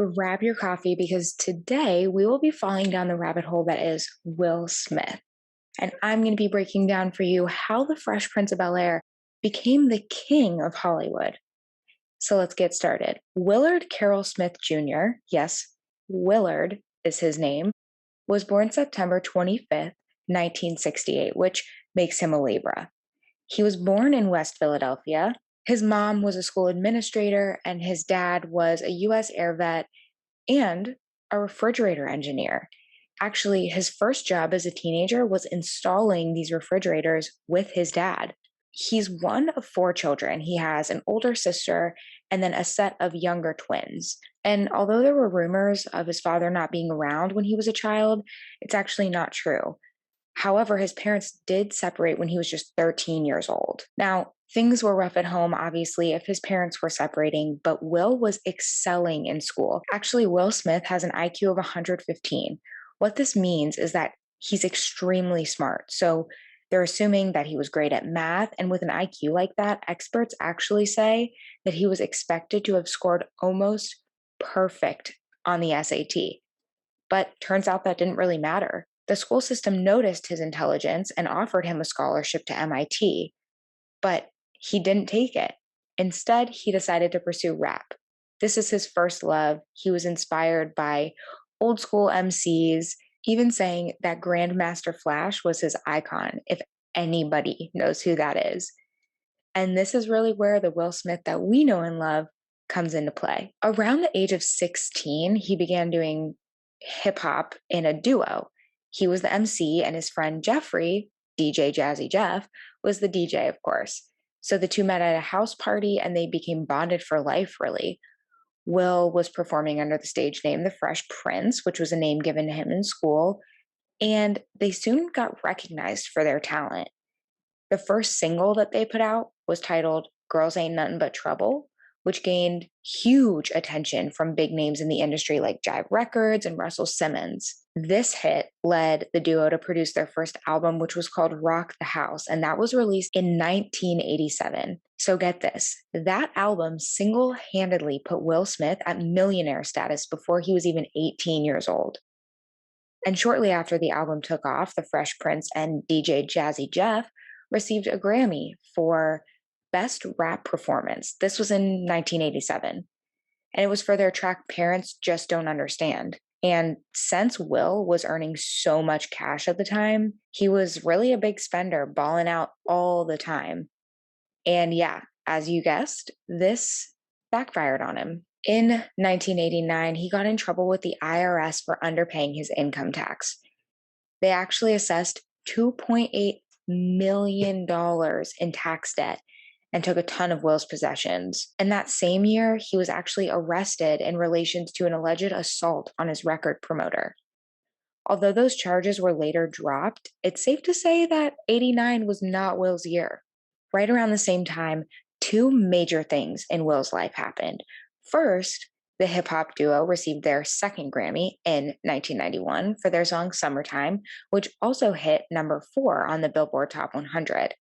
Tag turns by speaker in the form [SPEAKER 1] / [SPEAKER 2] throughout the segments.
[SPEAKER 1] grab your coffee because today we will be falling down the rabbit hole that is Will Smith. And I'm going to be breaking down for you how the Fresh Prince of Bel-Air became the king of Hollywood. So let's get started. Willard Carroll Smith Jr., yes, Willard is his name, was born September 25th, 1968, which makes him a Libra. He was born in West Philadelphia. His mom was a school administrator, and his dad was a U.S. air vet and a refrigerator engineer. Actually, his first job as a teenager was installing these refrigerators with his dad. He's one of four children. He has an older sister and then a set of younger twins. And although there were rumors of his father not being around when he was a child, it's actually not true. However, his parents did separate when he was just 13 years old. Now, things were rough at home, obviously, if his parents were separating, but Will was excelling in school. Actually, Will Smith has an IQ of 115. What this means is that he's extremely smart. So they're assuming that he was great at math, and with an IQ like that, experts actually say that he was expected to have scored almost perfect on the SAT. But turns out that didn't really matter. The school system noticed his intelligence and offered him a scholarship to MIT, but he didn't take it. Instead, he decided to pursue rap. This is his first love. He was inspired by old school MCs, even saying that Grandmaster Flash was his icon, if anybody knows who that is. And this is really where the Will Smith that we know and love comes into play. Around the age of 16, he began doing hip hop in a duo. He was the MC, and his friend Jeffrey, DJ Jazzy Jeff, was the DJ, of course. So the two met at a house party and they became bonded for life, really. Will was performing under the stage name The Fresh Prince, which was a name given to him in school, and they soon got recognized for their talent. The first single that they put out was titled Girls Ain't Nothing But Trouble, which gained huge attention from big names in the industry like Jive Records and Russell Simmons. This hit led the duo to produce their first album, which was called Rock the House, and that was released in 1987. So get this, that album single-handedly put Will Smith at millionaire status before he was even 18 years old. And shortly after the album took off, the Fresh Prince and DJ Jazzy Jeff received a Grammy for Best Rap Performance. This was in 1987. And it was for their track Parents Just Don't Understand. And since Will was earning so much cash at the time, he was really a big spender, balling out all the time. And yeah, as you guessed, this backfired on him. In 1989, he got in trouble with the IRS for underpaying his income tax. They actually assessed $2.8 million in tax debt and took a ton of Will's possessions. And that same year, he was actually arrested in relation to an alleged assault on his record promoter. Although those charges were later dropped, it's safe to say that 89 was not Will's year. Right around the same time, two major things in Will's life happened. First, the hip hop duo received their second Grammy in 1991 for their song Summertime, which also hit number 4 on the Billboard Top 100.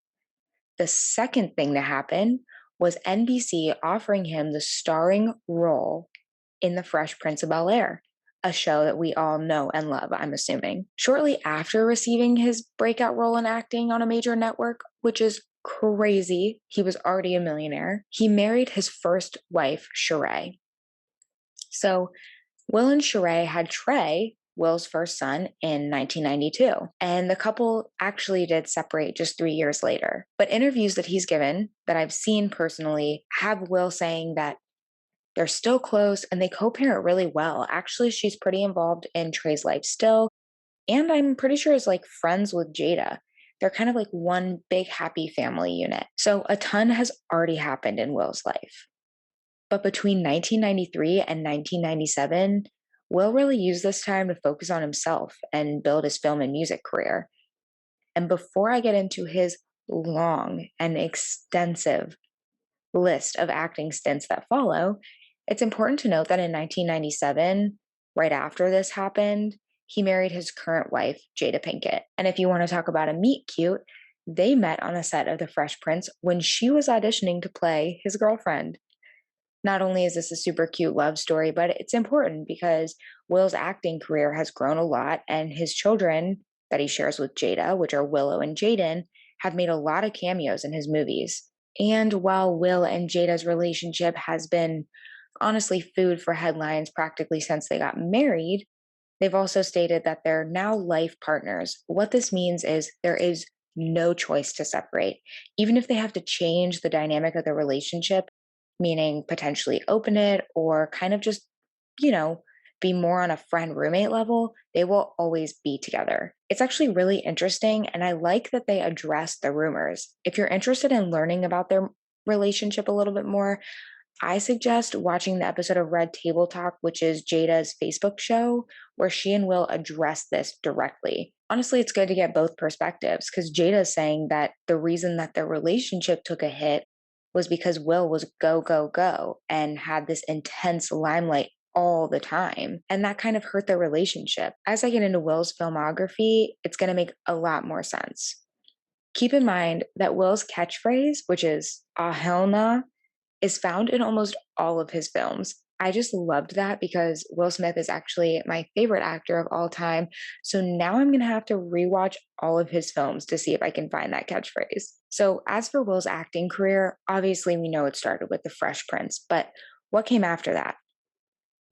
[SPEAKER 1] The second thing to happen was NBC offering him the starring role in The Fresh Prince of Bel-Air, a show that we all know and love, I'm assuming. Shortly after receiving his breakout role in acting on a major network, which is crazy, he was already a millionaire, he married his first wife, Sheree. So Will and Sheree had Trey, Will's first son, in 1992. And the couple actually did separate just 3 years later. But interviews that he's given, that I've seen personally, have Will saying that they're still close and they co-parent really well. Actually, she's pretty involved in Trey's life still. And I'm pretty sure is like friends with Jada. They're kind of like one big happy family unit. So a ton has already happened in Will's life. But between 1993 and 1997, Will really used this time to focus on himself and build his film and music career. And before I get into his long and extensive list of acting stints that follow, it's important to note that in 1997, right after this happened, he married his current wife, Jada Pinkett. And if you want to talk about a meet cute, they met on a set of The Fresh Prince when she was auditioning to play his girlfriend. Not only is this a super cute love story, but it's important because Will's acting career has grown a lot, and his children that he shares with Jada, which are Willow and Jaden, have made a lot of cameos in his movies. And while Will and Jada's relationship has been honestly food for headlines practically since they got married, they've also stated that they're now life partners. What this means is there is no choice to separate. Even if they have to change the dynamic of the relationship, meaning potentially open it or kind of just, you know, be more on a friend roommate level, they will always be together. It's actually really interesting. And I like that they address the rumors. If you're interested in learning about their relationship a little bit more, I suggest watching the episode of Red Table Talk, which is Jada's Facebook show, where she and Will address this directly. Honestly, it's good to get both perspectives because Jada is saying that the reason that their relationship took a hit was because Will was go, go, go and had this intense limelight all the time. And that kind of hurt their relationship. As I get into Will's filmography, it's going to make a lot more sense. Keep in mind that Will's catchphrase, which is, ah, hell nah, is found in almost all of his films. I just loved that because Will Smith is actually my favorite actor of all time. So now I'm going to have to rewatch all of his films to see if I can find that catchphrase. So, as for Will's acting career, obviously we know it started with The Fresh Prince, but what came after that?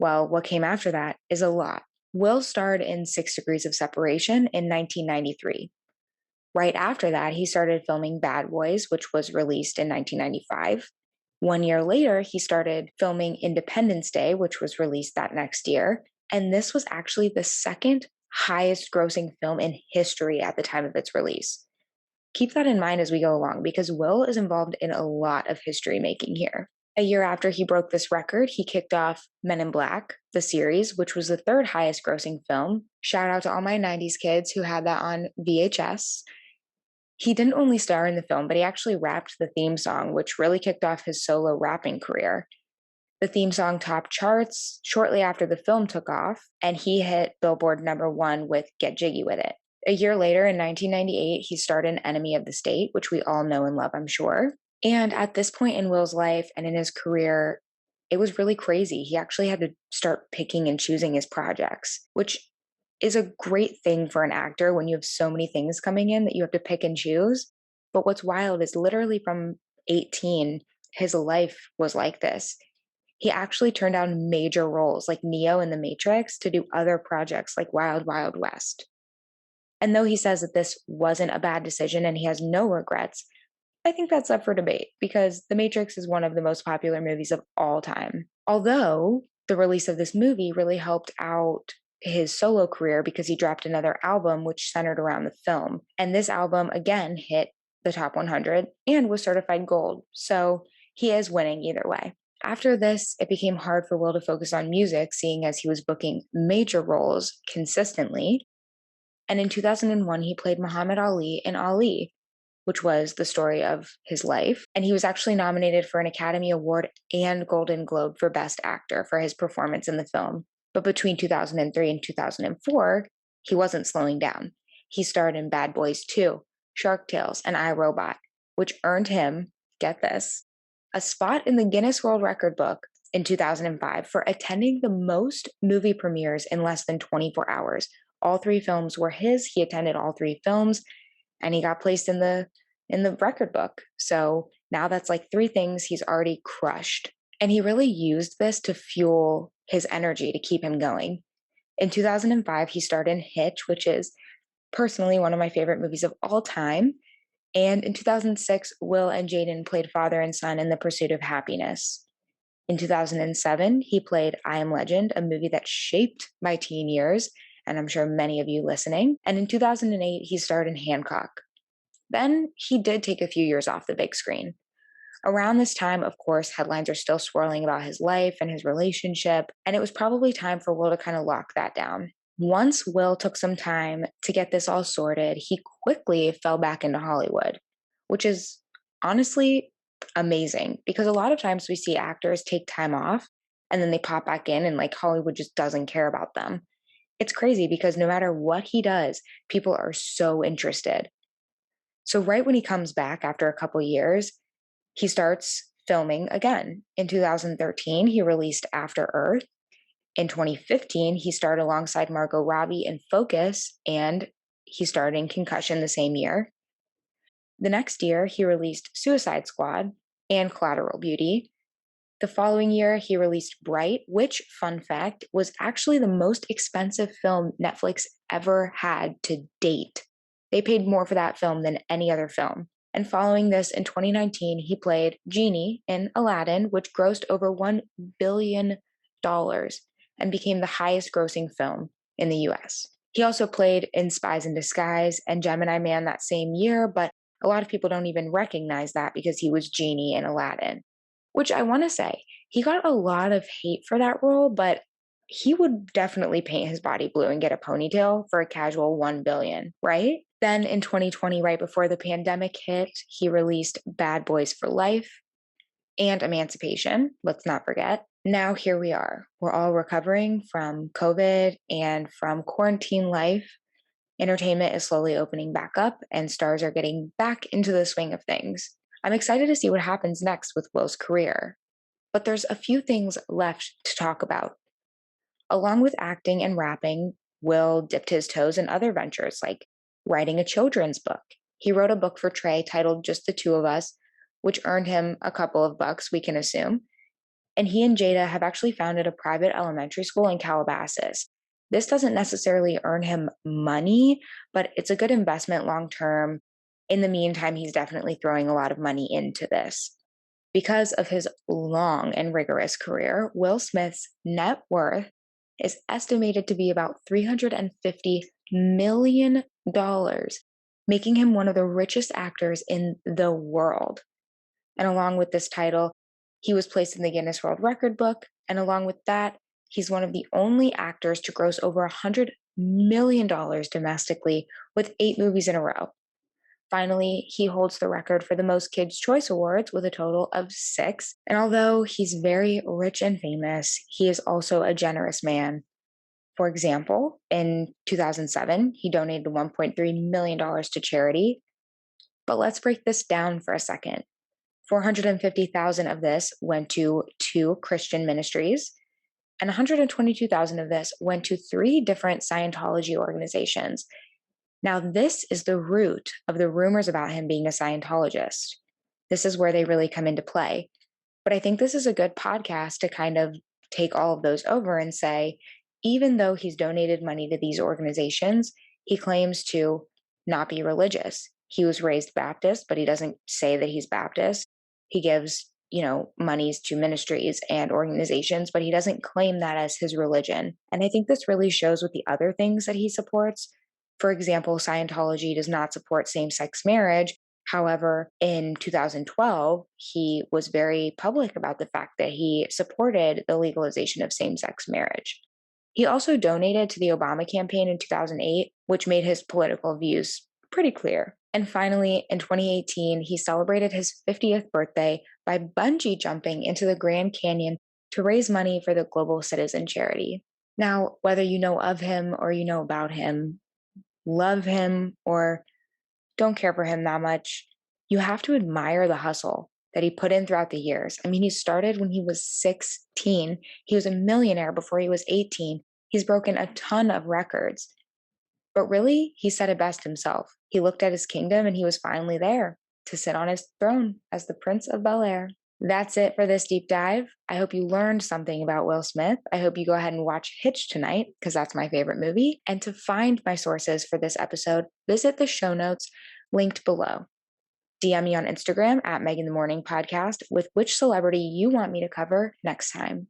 [SPEAKER 1] Well, what came after that is a lot. Will starred in 6 Degrees of Separation in 1993. Right after that, he started filming Bad Boys, which was released in 1995. 1 year later, he started filming Independence Day, which was released that next year. And this was actually the second highest grossing film in history at the time of its release. Keep that in mind as we go along because Will is involved in a lot of history making here. A year after he broke this record, he kicked off Men in Black, the series, which was the third highest grossing film. Shout out to all my 90s kids who had that on VHS. He didn't only star in the film, but he actually rapped the theme song, which really kicked off his solo rapping career. The theme song topped charts shortly after the film took off, and he hit Billboard #1 with Get Jiggy With It. A year later, in 1998, he starred in Enemy of the State, which we all know and love, I'm sure. And at this point in Will's life and in his career, it was really crazy. He actually had to start picking and choosing his projects, which is a great thing for an actor when you have so many things coming in that you have to pick and choose. But what's wild is literally from 18, his life was like this. He actually turned down major roles like Neo in The Matrix to do other projects like Wild Wild West. And though he says that this wasn't a bad decision and he has no regrets, I think that's up for debate because The Matrix is one of the most popular movies of all time. Although the release of this movie really helped out his solo career because he dropped another album which centered around the film. And this album again hit the top 100 and was certified gold. So he is winning either way. After this, it became hard for Will to focus on music, seeing as he was booking major roles consistently. And in 2001, he played Muhammad Ali in Ali, which was the story of his life. And he was actually nominated for an Academy Award and Golden Globe for Best Actor for his performance in the film. But between 2003 and 2004, he wasn't slowing down. He starred in Bad Boys 2, Shark Tales, and I, Robot, which earned him, get this, a spot in the Guinness World Record book in 2005 for attending the most movie premieres in less than 24 hours. All 3 films were his. He attended all 3 films and he got placed in the record book. So now that's like 3 things he's already crushed. And he really used this to fuel his energy to keep him going. In 2005, he starred in Hitch, which is personally one of my favorite movies of all time. And in 2006, Will and Jaden played father and son in The Pursuit of Happiness. In 2007, he played I Am Legend, a movie that shaped my teen years, and I'm sure many of you listening. And in 2008, he starred in Hancock. Then he did take a few years off the big screen. Around this time, of course, headlines are still swirling about his life and his relationship, and it was probably time for Will to kind of lock that down. Once Will took some time to get this all sorted, he quickly fell back into Hollywood, which is honestly amazing because a lot of times we see actors take time off and then they pop back in and like Hollywood just doesn't care about them. It's crazy because no matter what he does, people are so interested. So right when he comes back after a couple years, he starts filming again. In 2013, he released After Earth. In 2015, he starred alongside Margot Robbie in Focus, and he starred in Concussion the same year. The next year, he released Suicide Squad and Collateral Beauty. The following year, he released Bright, which, fun fact, was actually the most expensive film Netflix ever had to date. They paid more for that film than any other film. And following this, in 2019, he played Genie in Aladdin, which grossed over $1 billion and became the highest grossing film in the US. He also played in Spies in Disguise and Gemini Man that same year, but a lot of people don't even recognize that because he was Genie in Aladdin. Which I want to say, he got a lot of hate for that role, but he would definitely paint his body blue and get a ponytail for a casual 1 billion, right? Then in 2020, right before the pandemic hit, he released Bad Boys for Life and Emancipation, let's not forget. Now here we are. We're all recovering from COVID and from quarantine life. Entertainment is slowly opening back up and stars are getting back into the swing of things. I'm excited to see what happens next with Will's career. But there's a few things left to talk about. Along with acting and rapping, Will dipped his toes in other ventures like writing a children's book. He wrote a book for Trey titled Just the Two of Us, which earned him a couple of bucks, we can assume. And he and Jada have actually founded a private elementary school in Calabasas. This doesn't necessarily earn him money, but it's a good investment long term. In the meantime, he's definitely throwing a lot of money into this. Because of his long and rigorous career, Will Smith's net worth is estimated to be about $350 million, making him one of the richest actors in the world. And along with this title, he was placed in the Guinness World Record book. And along with that, he's one of the only actors to gross over $100 million domestically with 8 movies in a row. Finally, he holds the record for the most Kids' Choice Awards with a total of 6. And although he's very rich and famous, he is also a generous man. For example, in 2007, he donated $1.3 million to charity. But let's break this down for a second. 450,000 of this went to 2 Christian ministries, and 122,000 of this went to 3 different Scientology organizations. Now, this is the root of the rumors about him being a Scientologist. This is where they really come into play. But I think this is a good podcast to kind of take all of those over and say, even though he's donated money to these organizations, he claims to not be religious. He was raised Baptist, but he doesn't say that he's Baptist. He gives, monies to ministries and organizations, but he doesn't claim that as his religion. And I think this really shows with the other things that he supports. For example, Scientology does not support same-sex marriage. However, in 2012, he was very public about the fact that he supported the legalization of same-sex marriage. He also donated to the Obama campaign in 2008, which made his political views pretty clear. And finally, in 2018, he celebrated his 50th birthday by bungee jumping into the Grand Canyon to raise money for the Global Citizen Charity. Now, whether you know of him or you know about him, love him or don't care for him that much, you have to admire the hustle that he put in throughout the years. I mean, he started when he was 16. He was a millionaire before he was 18. He's broken a ton of records. But really, he said it best himself. He looked at his kingdom and he was finally there to sit on his throne as the Prince of Bel-Air. That's it for this deep dive. I hope you learned something about Will Smith. I hope you go ahead and watch Hitch tonight, because that's my favorite movie. And to find my sources for this episode, visit the show notes linked below. DM me on Instagram at Megan the Morning Podcast with which celebrity you want me to cover next time.